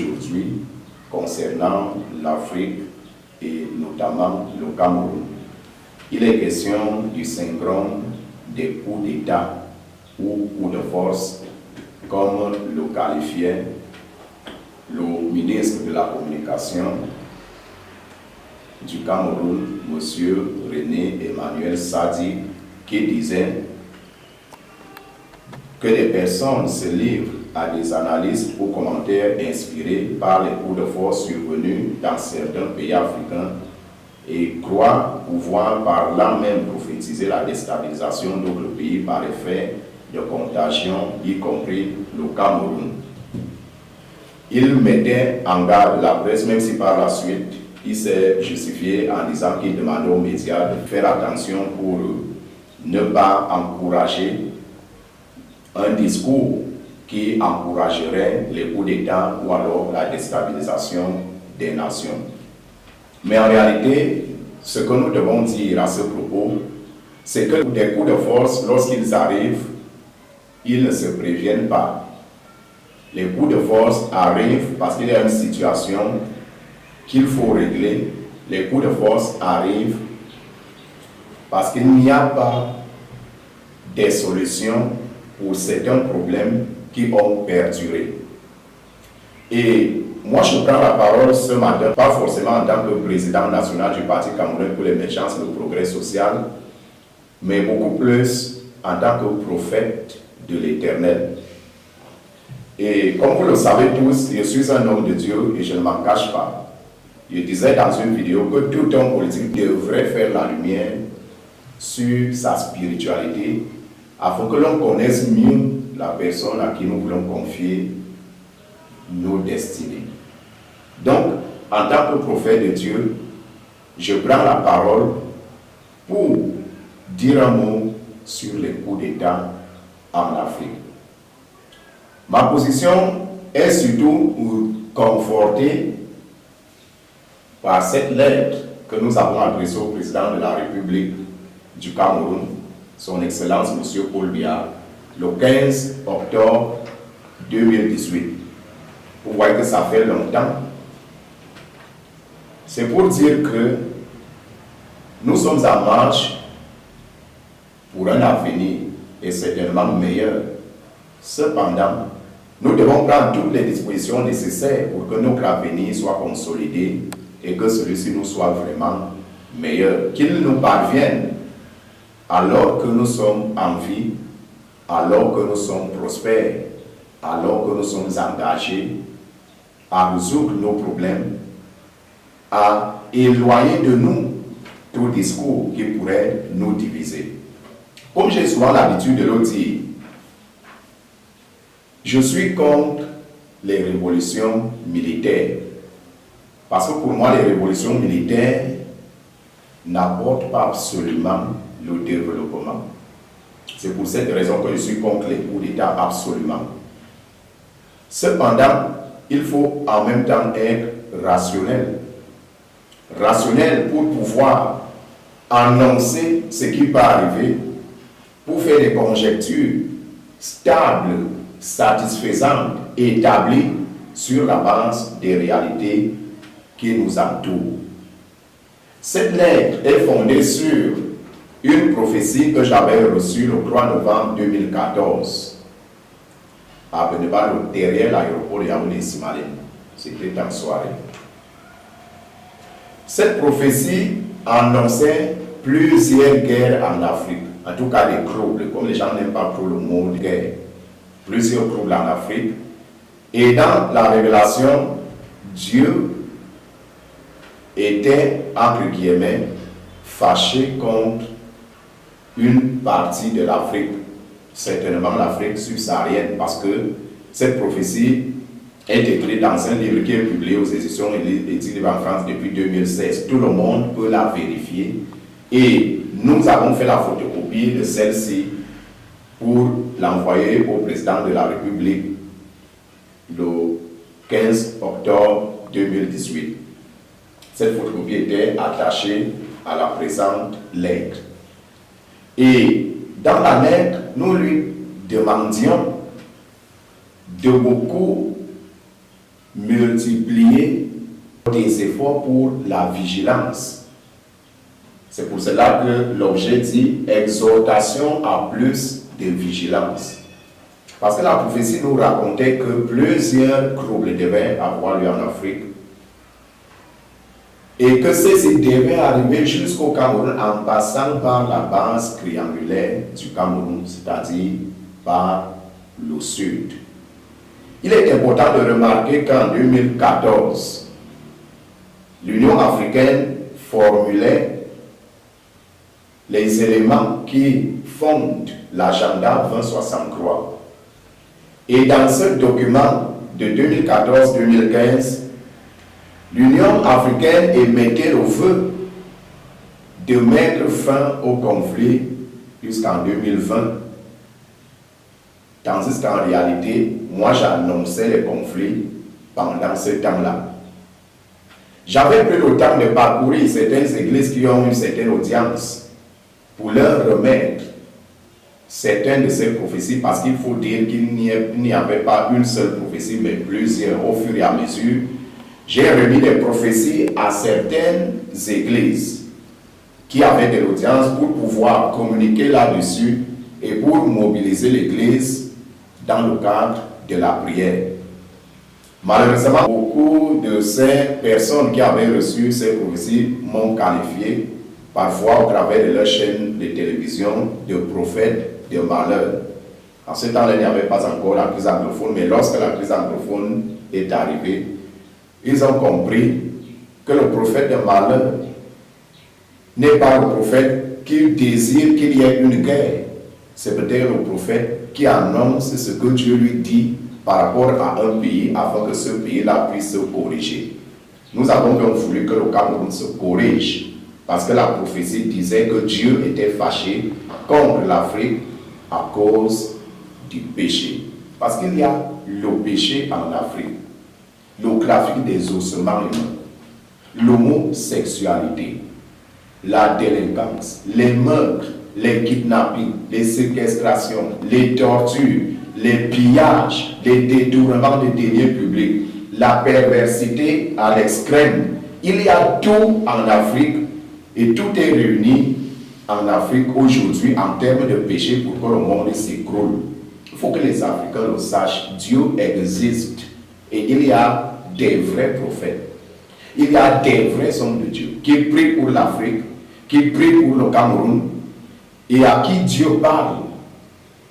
aujourd'hui concernant l'Afrique et notamment le Cameroun. Il est question du syndrome des coups d'État ou coups de force, comme le qualifiait le ministre de la Communication du Cameroun, M. René Emmanuel Sadi, qui disait que les personnes se livrent à des analyses ou commentaires inspirés par les coups de force survenus dans certains pays africains et croient pouvoir par là même prophétiser la déstabilisation d'autres pays par effet de contagion, y compris le Cameroun. Il mettait en garde la presse, même si par la suite, il s'est justifié en disant qu'il demandait aux médias de faire attention pour ne pas encourager un discours qui encouragerait les coups d'État ou alors la déstabilisation des nations. Mais en réalité, ce que nous devons dire à ce propos, c'est que des coups de force, lorsqu'ils arrivent, ils ne se préviennent pas. Les coups de force arrivent parce qu'il y a une situation qu'il faut régler. Les coups de force arrivent parce qu'il n'y a pas des solutions pour certains problèmes qui ont perduré. Et moi, je prends la parole ce matin, pas forcément en tant que président national du Parti camerounais pour l'émergence et le progrès social, mais beaucoup plus en tant que prophète de l'Éternel. Et comme vous le savez tous, je suis un homme de Dieu et je ne m'en cache pas. Je disais dans une vidéo que tout homme politique devrait faire la lumière sur sa spiritualité afin que l'on connaisse mieux la personne à qui nous voulons confier nos destinées. Donc, en tant que prophète de Dieu, je prends la parole pour dire un mot sur les coups d'État en Afrique. Ma position est surtout confortée par cette lettre que nous avons adressée au président de la République du Cameroun, son Excellence M. Paul Biya, le 15 octobre 2018. Vous voyez que ça fait longtemps. C'est pour dire que nous sommes en marche pour un avenir et certainement meilleur. Cependant, nous devons prendre toutes les dispositions nécessaires pour que notre avenir soit consolidé et que celui-ci nous soit vraiment meilleur. Qu'il nous parvienne alors que nous sommes en vie, alors que nous sommes prospères, alors que nous sommes engagés à résoudre nos problèmes, à éloigner de nous tout discours qui pourrait nous diviser. Comme j'ai souvent l'habitude de le dire, je suis contre les révolutions militaires. Parce que pour moi, les révolutions militaires n'apportent pas absolument le développement. C'est pour cette raison que je suis contre les coups d'État absolument. Cependant, il faut en même temps être rationnel. Rationnel pour pouvoir annoncer ce qui peut arriver, pour faire des conjectures stables, satisfaisantes, établies sur la base des réalités qui nous entourent. Cette lettre est fondée sur une prophétie que j'avais reçue le 3 novembre 2014 à Beneba, derrière l'aéroport de Yaoundé-Simalé. C'était en soirée. Cette prophétie annonçait plusieurs guerres en Afrique, en tout cas des troubles, comme les gens n'aiment pas trop le mot de guerre. Plusieurs troubles en Afrique. Et dans la révélation, Dieu était, entre guillemets, fâché contre une partie de l'Afrique, certainement l'Afrique subsaharienne, parce que cette prophétie est écrite dans un livre qui est publié aux éditions Edith Libre en France depuis 2016. Tout le monde peut la vérifier. Et nous avons fait la photocopie de celle-ci pour l'envoyer au président de la République le 15 octobre 2018. Cette photocopie était attachée à la présente lettre. Et dans la lettre, nous lui demandions de beaucoup multiplier des efforts pour la vigilance. C'est pour cela que l'objet dit exhortation à plus de vigilance. Parce que la prophétie nous racontait que plusieurs troubles devaient avoir lieu en Afrique et que ceci devait arriver jusqu'au Cameroun en passant par la base triangulaire du Cameroun, c'est-à-dire par le sud. Il est important de remarquer qu'en 2014, l'Union africaine formulait les éléments qui fondent l'agenda 2063. Et dans ce document de 2014-2015, l'Union africaine émettait le vœu de mettre fin au conflit jusqu'en 2020. Tandis qu'en réalité, moi j'annonçais les conflits pendant ce temps-là. J'avais pris le temps de parcourir certaines églises qui ont une certaine audience pour leur remettre certaines de ces prophéties, parce qu'il faut dire qu'il n'y avait pas une seule prophétie, mais plusieurs. Au fur et à mesure, j'ai remis des prophéties à certaines églises qui avaient de l'audience pour pouvoir communiquer là-dessus et pour mobiliser l'église dans le cadre de la prière. Malheureusement, beaucoup de ces personnes qui avaient reçu ces prophéties m'ont qualifié, parfois au travers de leur chaîne de télévision, de prophètes de malheur. En ce temps-là, il n'y avait pas encore la crise anglophone, mais lorsque la crise anglophone est arrivée, ils ont compris que le prophète de malheur n'est pas le prophète qui désire qu'il y ait une guerre. C'est peut-être le prophète qui annonce ce que Dieu lui dit par rapport à un pays afin que ce pays-là puisse se corriger. Nous avons donc voulu que le Cameroun se corrige parce que la prophétie disait que Dieu était fâché contre l'Afrique à cause du péché. Parce qu'il y a le péché en Afrique, le trafic des ossements humains, l'homosexualité, la délinquance, les meurtres, les kidnappings, les séquestrations, les tortures, les pillages, les détournements de deniers publics, la perversité à l'extrême. Il y a tout en Afrique et tout est réuni en Afrique aujourd'hui en termes de péché pour que le monde s'écroule. Il faut que les Africains le sachent. Dieu existe et il y a des vrais prophètes. Il y a des vrais hommes de Dieu qui prient pour l'Afrique, qui prient pour le Cameroun et à qui Dieu parle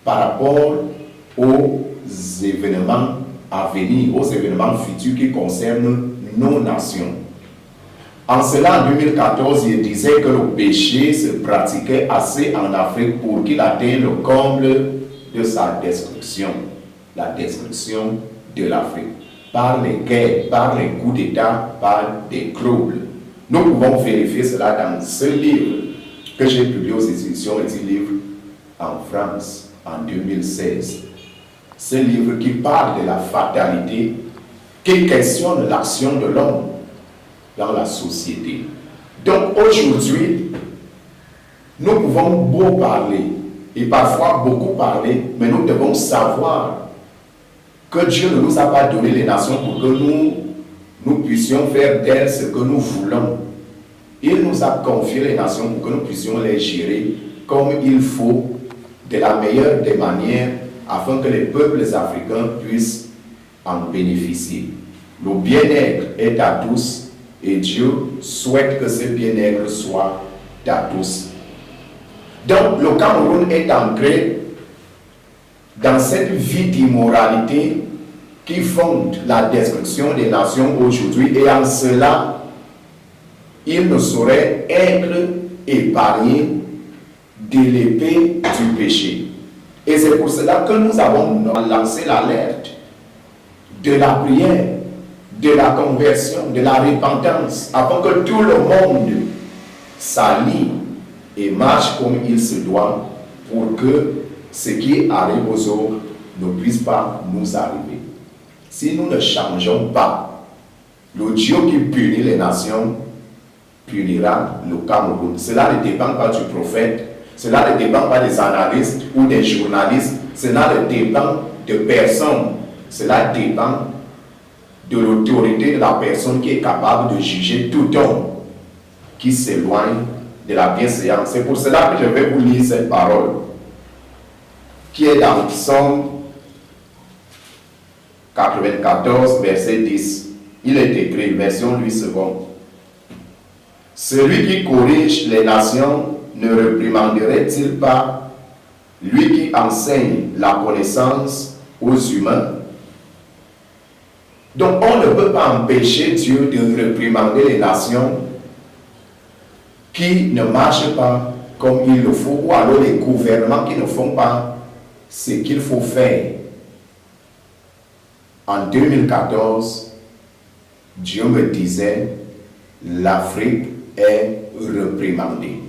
par rapport aux événements à venir, aux événements futurs qui concernent nos nations. En cela, en 2014, il disait que le péché se pratiquait assez en Afrique pour qu'il atteigne le comble de sa destruction, la destruction de l'Afrique, par les guerres, par les coups d'État, par des troubles. Nous pouvons vérifier cela dans ce livre que j'ai publié aux éditions et livre en France en 2016. Ce livre qui parle de la fatalité, qui questionne l'action de l'homme dans la société. Donc aujourd'hui, nous pouvons beau parler, et parfois beaucoup parler, mais nous devons savoir que Dieu ne nous a pas donné les nations pour que nous puissions faire d'elles ce que nous voulons. Il nous a confié les nations pour que nous puissions les gérer comme il faut, de la meilleure des manières, afin que les peuples africains puissent en bénéficier. Le bien-être est à tous et Dieu souhaite que ce bien-être soit à tous. Donc le Cameroun est ancré dans cette vie d'immoralité qui fonde la destruction des nations aujourd'hui, et en cela, il ne saurait être épargné de l'épée du péché. Et c'est pour cela que nous avons lancé l'alerte de la prière, de la conversion, de la repentance, afin que tout le monde s'allie et marche comme il se doit pour que ce qui arrive aux autres ne puisse pas nous arriver. Si nous ne changeons pas, le Dieu qui punit les nations punira le Cameroun. Cela ne dépend pas du prophète, cela ne dépend pas des analystes ou des journalistes, cela ne dépend de personne, cela dépend de l'autorité de la personne qui est capable de juger tout homme qui s'éloigne de la bienséance. C'est pour cela que je vais vous lire cette parole qui est dans Psaume 94, verset 10. Il est écrit, version 8 secondes. Celui qui corrige les nations ne réprimanderait-il pas, lui qui enseigne la connaissance aux humains? Donc on ne peut pas empêcher Dieu de réprimander les nations qui ne marchent pas comme il le faut, ou alors les gouvernements qui ne font pas ce qu'il faut faire. En 2014, Dieu me disait, l'Afrique est réprimandée.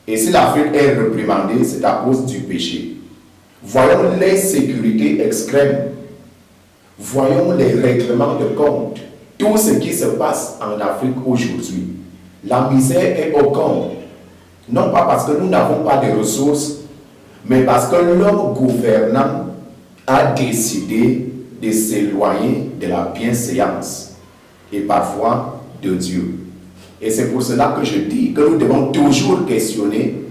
Et si l'Afrique est réprimandée, c'est à cause du péché. Voyons l'insécurité extrême. Voyons les règlements de compte. Tout ce qui se passe en Afrique aujourd'hui. La misère est au comble. Non pas parce que nous n'avons pas de ressources, mais parce que leur gouvernant a décidé de s'éloigner de la bienséance et parfois de Dieu. Et c'est pour cela que je dis que nous devons toujours questionner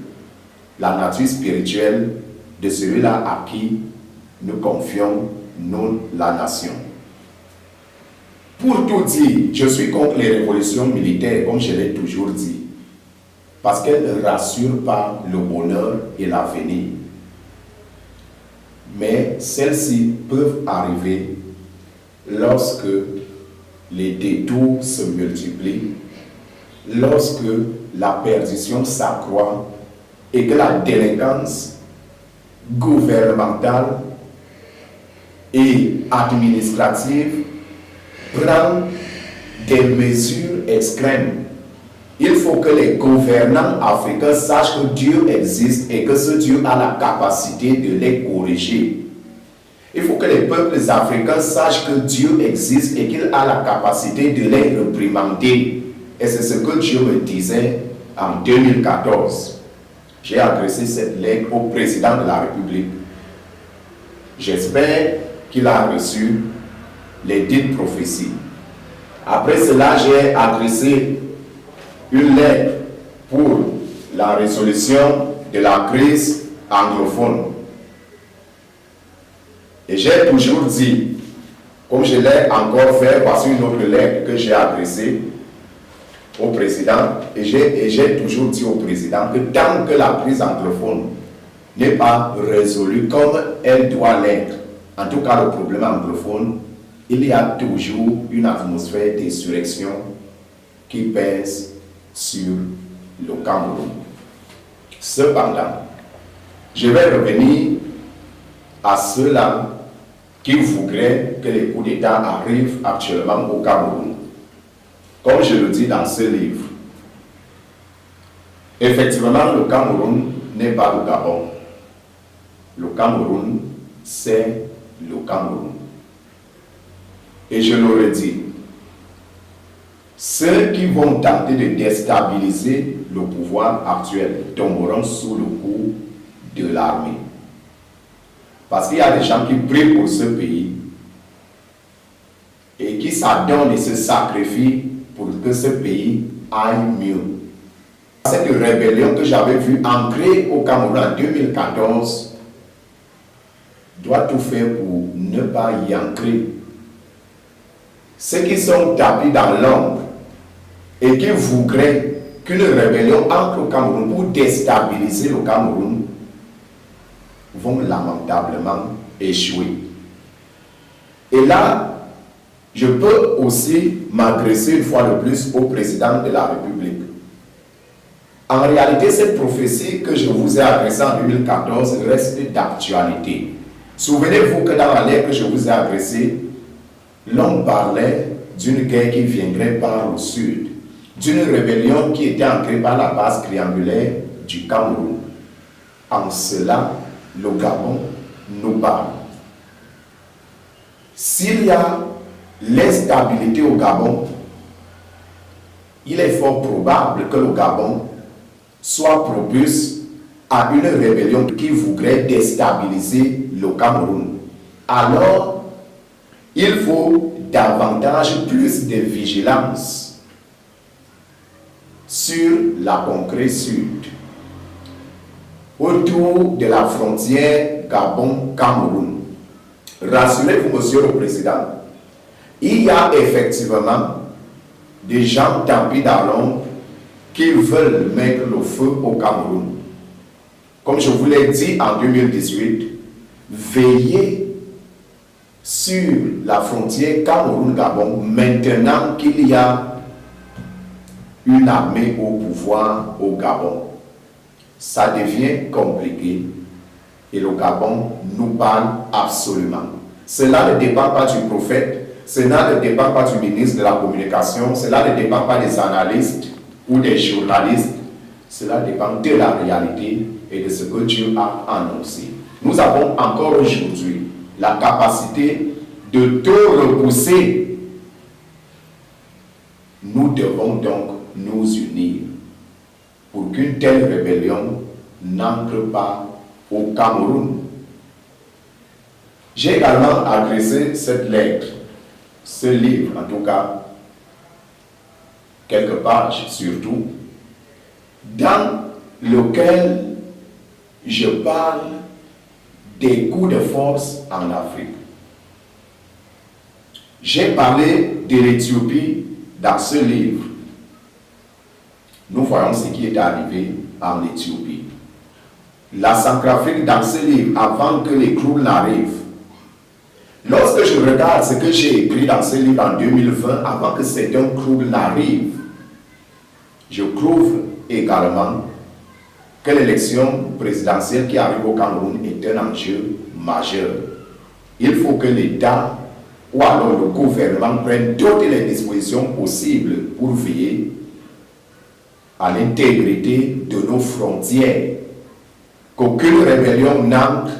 la nature spirituelle de celui-là à qui nous confions, nous, la nation. Pour tout dire, je suis contre les révolutions militaires, comme je l'ai toujours dit, parce qu'elles ne rassurent pas le bonheur et l'avenir. Mais celles-ci peuvent arriver lorsque les détours se multiplient, lorsque la perdition s'accroît et que la délinquance gouvernementale et administrative prend des mesures extrêmes. Il faut que les gouvernants africains sachent que Dieu existe et que ce Dieu a la capacité de les corriger. Il faut que les peuples africains sachent que Dieu existe et qu'il a la capacité de les réprimander. Et c'est ce que Dieu me disait en 2014. J'ai adressé cette lettre au président de la République. J'espère qu'il a reçu les dites prophéties. Après cela, j'ai adressé une lettre pour la résolution de la crise anglophone. Et j'ai toujours dit, comme je l'ai encore fait, voici une autre lettre que j'ai adressée au président, et j'ai toujours dit au président que tant que la crise anglophone n'est pas résolue comme elle doit l'être, en tout cas le problème anglophone, il y a toujours une atmosphère d'insurrection qui pèse sur le Cameroun. Cependant, je vais revenir à ceux-là qui voudraient que les coups d'État arrivent actuellement au Cameroun. Comme je le dis dans ce livre, effectivement, le Cameroun n'est pas le Gabon. Le Cameroun, c'est le Cameroun. Et je l'aurais dit, ceux qui vont tenter de déstabiliser le pouvoir actuel tomberont sous le coup de l'armée. Parce qu'il y a des gens qui prient pour ce pays et qui s'adonnent et se sacrifient pour que ce pays aille mieux. Cette rébellion que j'avais vue ancrée au Cameroun en 2014 doit tout faire pour ne pas y ancrer. Ceux qui sont tapis dans l'ombre et qui voudraient qu'une rébellion entre au Cameroun pour déstabiliser le Cameroun vont lamentablement échouer. Et là, je peux aussi m'adresser une fois de plus au président de la République. En réalité, cette prophétie que je vous ai adressée en 2014 reste d'actualité. Souvenez-vous que dans la lettre que je vous ai adressée, l'on parlait d'une guerre qui viendrait par le sud, d'une rébellion qui était ancrée par la base triangulaire du Cameroun. En cela, le Gabon nous parle. S'il y a l'instabilité au Gabon, il est fort probable que le Gabon soit propice à une rébellion qui voudrait déstabiliser le Cameroun. Alors, il faut davantage, plus de vigilance sur la contrée sud, autour de la frontière Gabon-Cameroun. Rassurez-vous, Monsieur le Président, il y a effectivement des gens tapis dans l'ombre qui veulent mettre le feu au Cameroun. Comme je vous l'ai dit en 2018, veillez sur la frontière Cameroun-Gabon maintenant qu'il y a une armée au pouvoir au Gabon. Ça devient compliqué et le Gabon nous parle absolument. Cela ne dépend pas du prophète, cela ne dépend pas du ministre de la Communication, cela ne dépend pas des analystes ou des journalistes, cela dépend de la réalité et de ce que Dieu a annoncé. Nous avons encore aujourd'hui la capacité de tout repousser. Nous devons donc nous unir pour qu'une telle rébellion n'entre pas au Cameroun. J'ai également adressé cette lettre, ce livre en tout cas, quelques pages surtout, dans lequel je parle des coups de force en Afrique. J'ai parlé de l'Éthiopie dans ce livre. Nous voyons ce qui est arrivé en Éthiopie. La Centrafrique dans ce livre, avant que les clous n'arrivent. Lorsque je regarde ce que j'ai écrit dans ce livre en 2020, avant que certains clous n'arrivent, je trouve également que l'élection présidentielle qui arrive au Cameroun est un enjeu majeur. Il faut que l'État ou alors le gouvernement prenne toutes les dispositions possibles pour veiller à l'intégrité de nos frontières, qu'aucune rébellion n'entre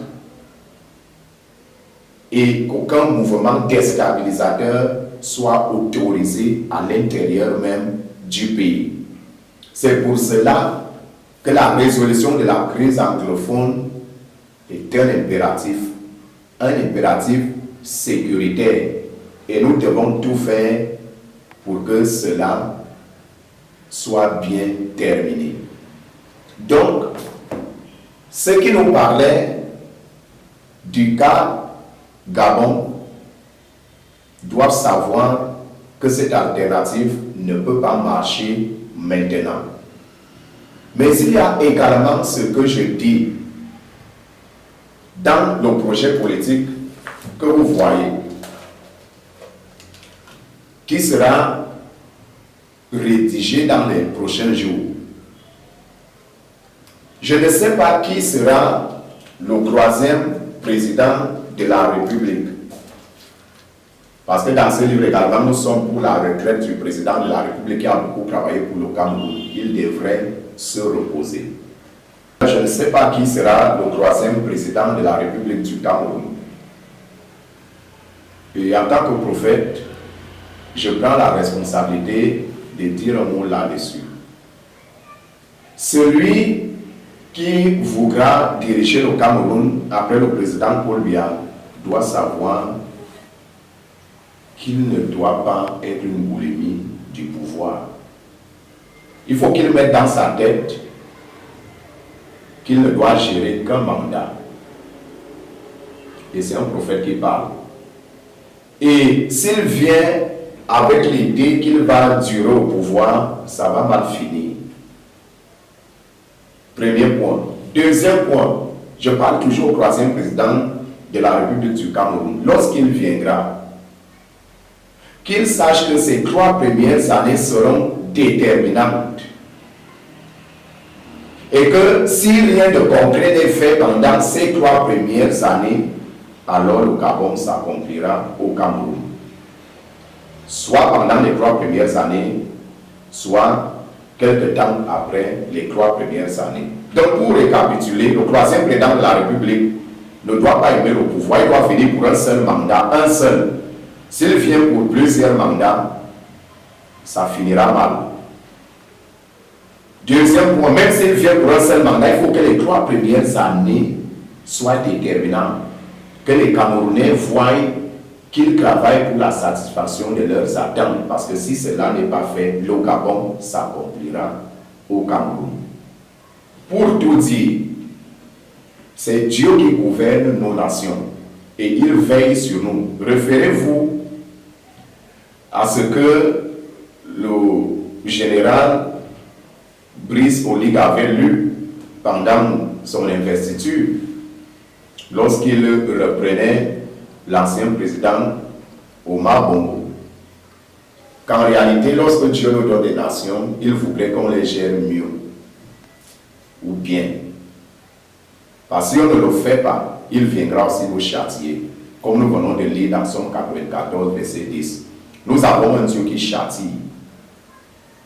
et qu'aucun mouvement déstabilisateur soit autorisé à l'intérieur même du pays. C'est pour cela que la résolution de la crise anglophone est un impératif sécuritaire. Et nous devons tout faire pour que cela soit bien terminé. Donc, ceux qui nous parlaient du cas Gabon doivent savoir que cette alternative ne peut pas marcher maintenant. Mais il y a également ce que je dis dans le projet politique que vous voyez, qui sera rédigé dans les prochains jours. Je ne sais pas qui sera le troisième président de la République. Parce que dans ce livre également, nous sommes pour la retraite du président de la République qui a beaucoup travaillé pour le Cameroun. Il devrait se reposer. Je ne sais pas qui sera le troisième président de la République du Cameroun. Et en tant que prophète, je prends la responsabilité de dire un mot là-dessus. Celui qui voudra diriger le Cameroun après le président Paul Biya doit savoir qu'il ne doit pas être une boulimie du pouvoir. Il faut qu'il mette dans sa tête qu'il ne doit gérer qu'un mandat. Et c'est un prophète qui parle. Et s'il vient avec l'idée qu'il va durer au pouvoir, ça va mal finir. Premier point. Deuxième point, je parle toujours au troisième président de la République du Cameroun. Lorsqu'il viendra, qu'il sache que ces 3 premières années seront déterminantes. Et que si rien de concret n'est fait pendant ces 3 premières années, alors le Gabon s'accomplira au Cameroun. Soit pendant les 3 premières années, soit quelque temps après les 3 premières années. Donc pour récapituler, le troisième président de la République ne doit pas aimer le pouvoir, il doit venir pour un seul mandat, un seul. S'il vient pour plusieurs mandats, ça finira mal. Deuxième point, même s'il vient pour un seul mandat, il faut que les 3 premières années soient déterminantes. Que les Camerounais voient qu'ils travaillent pour la satisfaction de leurs attentes, parce que si cela n'est pas fait, le Gabon s'accomplira au Cameroun. Pour tout dire, c'est Dieu qui gouverne nos nations et il veille sur nous. Référez-vous à ce que le général Brice Oligui avait lu pendant son investiture, lorsqu'il reprenait l'ancien président Omar Bongo. Qu'en réalité, lorsque Dieu nous donne des nations, il voudrait qu'on les gère mieux ou bien. Parce que si on ne le fait pas, il viendra aussi nous châtier, comme nous venons de lire dans Somme 94, verset 10. Nous avons un Dieu qui châtie.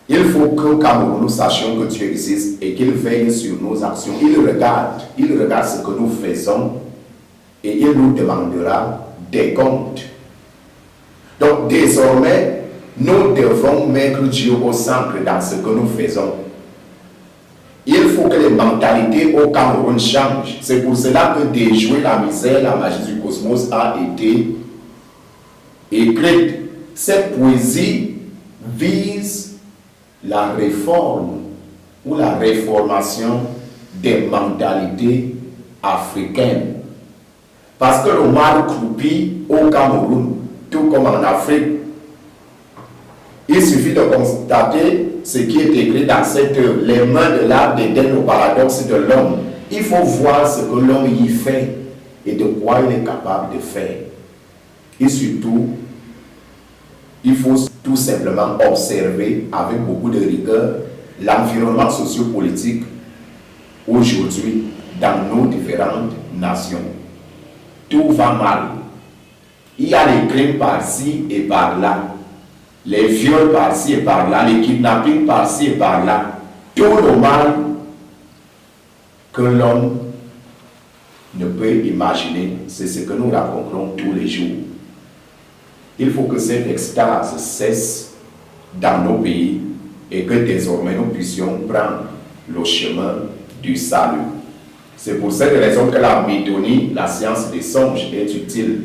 Il faut qu'au Cameroun, nous sachions que Dieu existe et qu'il veille sur nos actions. Il regarde ce que nous faisons et il nous demandera des comptes. Donc désormais, nous devons mettre Dieu au centre dans ce que nous faisons. Il faut que les mentalités au Cameroun changent. C'est pour cela que Déjouer la misère, la magie du cosmos a été écrite. Cette poésie vise la réforme ou la réformation des mentalités africaines. Parce que le mal croupit au Cameroun, tout comme en Afrique. Il suffit de constater ce qui est écrit dans cette œuvre, les mains de l'art d'Éden au paradoxe de l'homme. Il faut voir ce que l'homme y fait et de quoi il est capable de faire. Et surtout, il faut tout simplement observer avec beaucoup de rigueur l'environnement sociopolitique aujourd'hui dans nos différentes nations. Tout va mal. Il y a les crimes par-ci et par-là, les viols par-ci et par-là, les kidnappings par-ci et par-là. Tout le mal que l'homme ne peut imaginer, c'est ce que nous rencontrons tous les jours. Il faut que cette extase cesse dans nos pays et que désormais nous puissions prendre le chemin du salut. C'est pour cette raison que la métonie, la science des songes, est utile.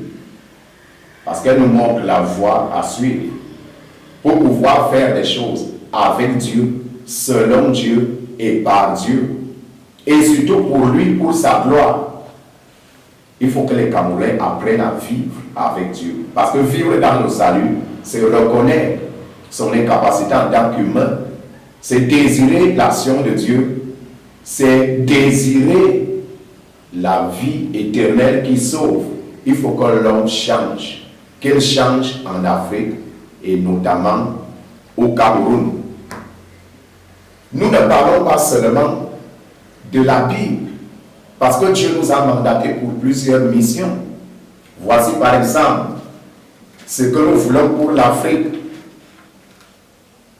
Parce qu'elle nous montre la voie à suivre pour pouvoir faire des choses avec Dieu, selon Dieu et par Dieu. Et surtout pour lui, pour sa gloire. Il faut que les Camerounais apprennent à vivre avec Dieu. Parce que vivre dans le salut, c'est reconnaître son incapacité en tant qu'humain. C'est désirer l'action de Dieu. C'est désirer la vie éternelle qui sauve. Il faut que l'homme change. Qu'il change en Afrique et notamment au Cameroun. Nous ne parlons pas seulement de la Bible. Parce que Dieu nous a mandatés pour plusieurs missions. Voici par exemple ce que nous voulons pour l'Afrique.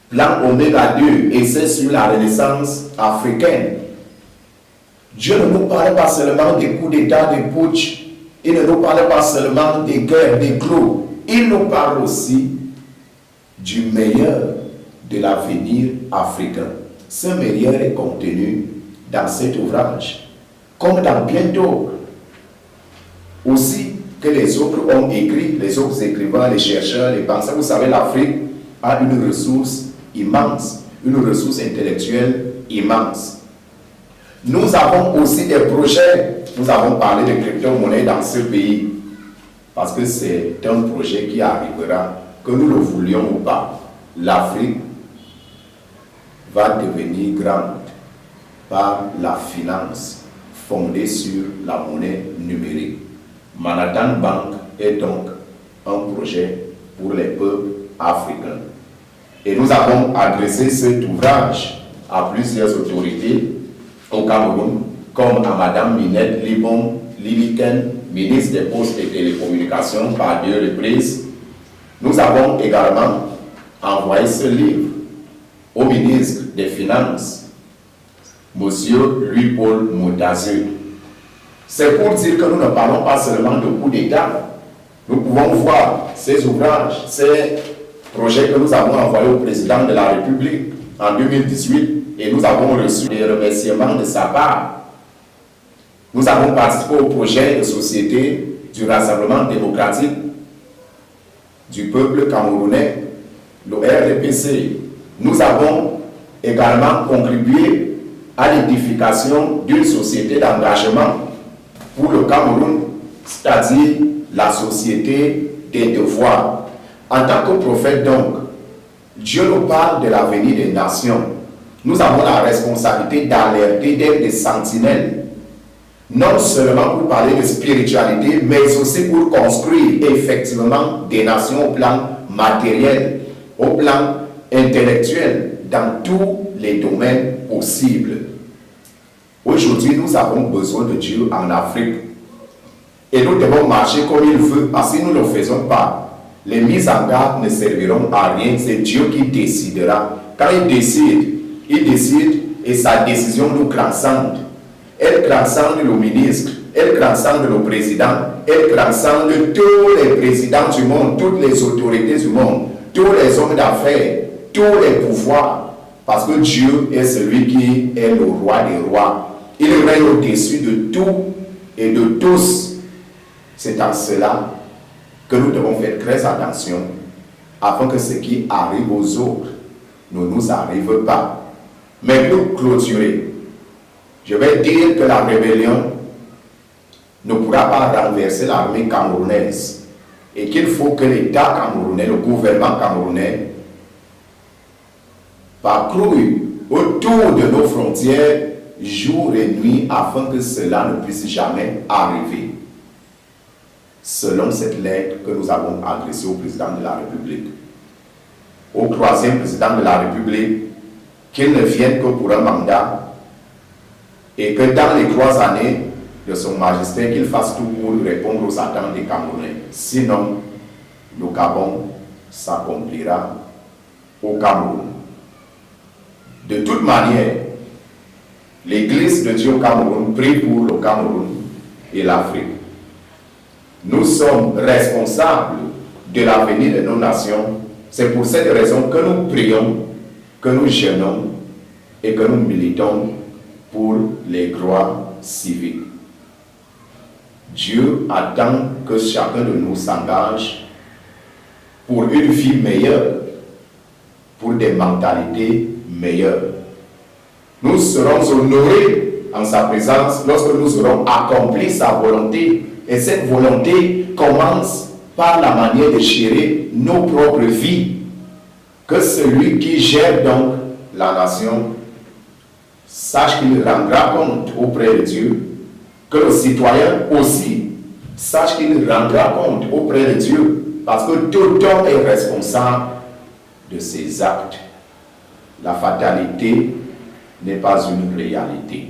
Plan Oméga 2, essai sur la renaissance africaine. Dieu ne nous parle pas seulement des coups d'État, des putsch. Il ne nous parle pas seulement des guerres, des clous. Il nous parle aussi du meilleur de l'avenir africain. Ce meilleur est contenu dans cet ouvrage. Comme dans bien d'autres, aussi que les autres ont écrit, les autres écrivains, les chercheurs, les penseurs. Vous savez, l'Afrique a une ressource immense, une ressource intellectuelle immense. Nous avons aussi des projets. Nous avons parlé de crypto-monnaie dans ce pays, parce que c'est un projet qui arrivera, que nous le voulions ou pas. L'Afrique va devenir grande par la finance fondée sur la monnaie numérique. Manhattan Bank est donc un projet pour les peuples africains. Et nous avons adressé cet ouvrage à plusieurs autorités au Cameroun, comme à Madame Minette Libon Liliken, ministre des Postes et Télécommunications, par 2 reprises. Nous avons également envoyé ce livre au ministre des Finances, Monsieur Louis-Paul Moutazeux. C'est pour dire que nous ne parlons pas seulement de coup d'État. Nous pouvons voir ces ouvrages, ces projets que nous avons envoyés au président de la République en 2018 et nous avons reçu des remerciements de sa part. Nous avons participé au projet de société du Rassemblement démocratique du peuple camerounais, le RDPC, nous avons également contribué à l'édification d'une société d'engagement pour le Cameroun, c'est-à-dire la société des devoirs. En tant que prophète donc, Dieu nous parle de l'avenir des nations. Nous avons la responsabilité d'alerter, d'être des sentinelles, non seulement pour parler de spiritualité, mais aussi pour construire effectivement des nations au plan matériel, au plan intellectuel, dans tous les domaines possibles. Aujourd'hui, nous avons besoin de Dieu en Afrique. Et nous devons marcher comme il veut, parce que si nous ne le faisons pas, les mises en garde ne serviront à rien. C'est Dieu qui décidera. Quand il décide et sa décision nous transcende. Elle transcende le ministre, elle transcende le président, elle transcende tous les présidents du monde, toutes les autorités du monde, tous les hommes d'affaires, tous les pouvoirs. Parce que Dieu est celui qui est le roi des rois. Il règne au-dessus de tout et de tous. C'est en cela que nous devons faire très attention afin que ce qui arrive aux autres ne nous arrive pas. Mais pour clôturer, je vais dire que la rébellion ne pourra pas renverser l'armée camerounaise et qu'il faut que l'État camerounais, le gouvernement camerounais, patrouille autour de nos frontières jour et nuit afin que cela ne puisse jamais arriver. Selon cette lettre que nous avons adressée au président de la République, au troisième président de la République, qu'il ne vienne que pour un mandat et que dans les 3 années de son magistère, qu'il fasse tout pour répondre aux attentes des Camerounais. Sinon, le Gabon s'accomplira au Cameroun. De toute manière, l'Église de Dieu au Cameroun prie pour le Cameroun et l'Afrique. Nous sommes responsables de l'avenir de nos nations. C'est pour cette raison que nous prions, que nous jeûnons et que nous militons pour les droits civiques. Dieu attend que chacun de nous s'engage pour une vie meilleure, pour des mentalités meilleures. Nous serons honorés en sa présence lorsque nous aurons accompli sa volonté. Et cette volonté commence par la manière de gérer nos propres vies. Que celui qui gère donc la nation sache qu'il rendra compte auprès de Dieu, que le citoyen aussi sache qu'il rendra compte auprès de Dieu, parce que tout homme est responsable de ses actes. La fatalité n'est pas une réalité.